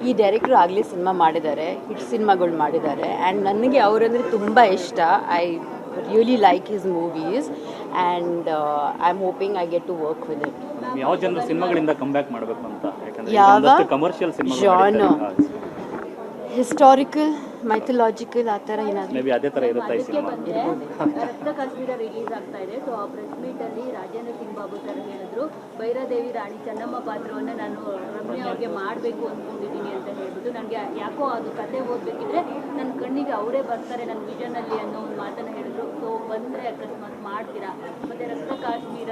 ಈ ಡೈರೆಕ್ಟ್ರು ಆಗಲೇ ಸಿನಿಮಾ ಮಾಡಿದ್ದಾರೆ, ಹಿಟ್ ಸಿನಿಮಾಗಳು ಮಾಡಿದ್ದಾರೆ ಆ್ಯಂಡ್ ನನಗೆ ಅವರಂದರೆ ತುಂಬ ಇಷ್ಟ. I really like his movies and I am hoping I get to work with it. ಯಾವ ಜನರ ಸಿನಿಮಾಗಳಿಂದ ಕಮ್ ಬ್ಯಾಕ್ ಮಾಡಬೇಕು ಅಂತ? ಯಾವ ಕಮರ್ಷಿಯಲ್ ಜಾನ್, ಹಿಸ್ಟಾರಿಕಲ್, ಮೈಥಲಾಜಿಕಲ್ ಆ ಥರ ಏನಾದರೂ ಮೇ ಬಿ ಅದೇ ಥರ ಇರುತ್ತೆ ಈ ಸಿನಿಮಾ. ರಕ್ತ ಕಾಶ್ಮೀರ ರಿಲೀಸ್ ಆಗ್ತಾ ಇದೆ. ಸೊ ಆ ಪ್ರೆಸ್ ಮೀಟ್ ಅಲ್ಲಿ ರಾಜೇಂದ್ರ ಸಿಂಗ್ ಬಾಬು ಸರ್ ಹೇಳಿದ್ರು, ಭೈರಾದೇವಿ ರಾಣಿ ಚೆನ್ನಮ್ಮ ಪಾತ್ರವನ್ನು ನಾನು ರಮ್ಯಾ ಅವ್ರಿಗೆ ಮಾಡಬೇಕು ಅಂದ್ಕೊಂಡಿದ್ದೀನಿ ಅಂತ ಹೇಳ್ಬಿಟ್ಟು, ನನಗೆ ಯಾಕೋ ಅದು ಕತೆ ಓದಬೇಕಿದ್ರೆ ನನ್ನ ಕಣ್ಣಿಗೆ ಅವರೇ ಬರ್ತಾರೆ ನನ್ನ ವಿಷನಲ್ಲಿ ಅನ್ನೋ ಒಂದು ಮಾತನ್ನು ಹೇಳಿದ್ರು. ಸೊ ಬಂದರೆ ಅಕಸ್ಮಾತ್ ಮಾಡ್ತೀರಾ? ಮತ್ತು ರಕ್ತ ಕಾಶ್ಮೀರ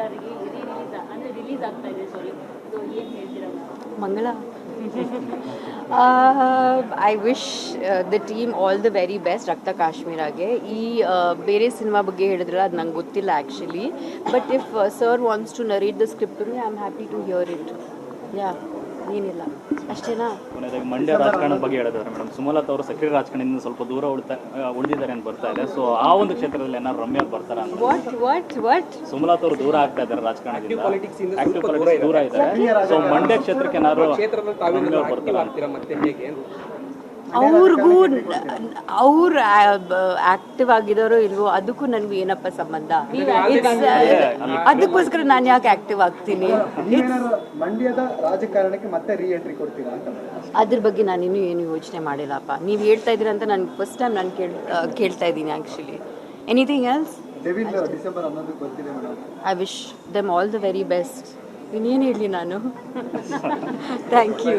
ರಿಲೀಸ್ ಆಗ್ತಾ ಇದೆ. ಸಾರಿ, ಸೊ ಏನು ಹೇಳ್ತೀರಾ ಮಂಗಳ? I wish the team all the very best ರಕ್ತ ಕಾಶ್ಮೀರಾಗೆ. ಈ ಬೇರೆ ಸಿನಿಮಾ ಬಗ್ಗೆ ಹೇಳಿದ್ರಲ್ಲ, ಅದು ನಂಗೆ ಗೊತ್ತಿಲ್ಲ actually. But if sir wants to narrate the script to me, I am happy to hear it. Yeah, ಏನಿಲ್ಲ, ಅಷ್ಟೇನಾ? ಕೊನೆಯದಾಗಿ ಮಂಡ್ಯ ರಾಜಕಾರಣದ ಬಗ್ಗೆ ಹೇಳಿದ್ದಾರೆ ಮೇಡಮ್. ಸುಮಲತಾ ಅವರು ಸಕ್ರಿಯ ರಾಜಕಾರಣದಿಂದ ಸ್ವಲ್ಪ ದೂರ ಉಳಿದಿದ್ದಾರೆ ಅಂತ ಬರ್ತಾ ಇದೆ. ಸೊ ಆ ಒಂದು ಕ್ಷೇತ್ರದಲ್ಲಿ ಏನಾದ್ರು ರಮ್ಯಾ ಬರ್ತಾರ ಅಂತ? ವಾಟ್ ಸುಮಲತಾ ಅವರು ದೂರ ಆಗ್ತಾ ಇದ್ದಾರೆ ರಾಜಕಾರಣದಿಂದ, ಆಕ್ಟಿವ್ ಪಾಲಿಟಿಕ್ಸ್ ದೂರ ಇದ್ದಾರೆ. ಸೊ ಮಂಡ್ಯ ಕ್ಷೇತ್ರಕ್ಕೆ ಏನಾದ್ರು ರಮ್ಯಾ ಬರ್ತಾರ ಅಂತ? ಅವ್ರಿಗೂ ಅವ್ರು ಆಕ್ಟಿವ್ ಆಗಿದಾರೋ ಇಲ್ವೋ ಅದಕ್ಕೂ ನನಗೂ ಏನಪ್ಪ ಸಂಬಂಧ? ಅದಕ್ಕೋಸ್ಕರ ನಾನು ಯಾಕೆ ಆಕ್ಟಿವ್ ಆಗ್ತೀನಿ? ಮಂಡ್ಯದ ರಾಜಕಾರಣಕ್ಕೆ ಮತ್ತೆ ರೀ ಎಂಟ್ರಿ ಕೊಡ್ತೀರಾ ಅಂತ? ಅದ್ರ ಬಗ್ಗೆ ನಾನಿನ್ನೂ ಏನು ಯೋಚನೆ ಮಾಡಿಲ್ಲಪ್ಪ. ನೀವು ಹೇಳ್ತಾ ಇದ್ದೀರ ಅಂತ ನಾನು ಫಸ್ಟ್ ಟೈಮ್ ನಾನು ಕೇಳ್ತಾ ಇದ್ದೀನಿ ಆ್ಯಕ್ಚುಲಿ. Anything else? ಡಿಸೆಂಬರ್ 11 ಬರ್ತಿದೆ madam. I wish them all the very best. ಇನ್ನೇನು ಹೇಳಲಿ ನಾನು? Thank you.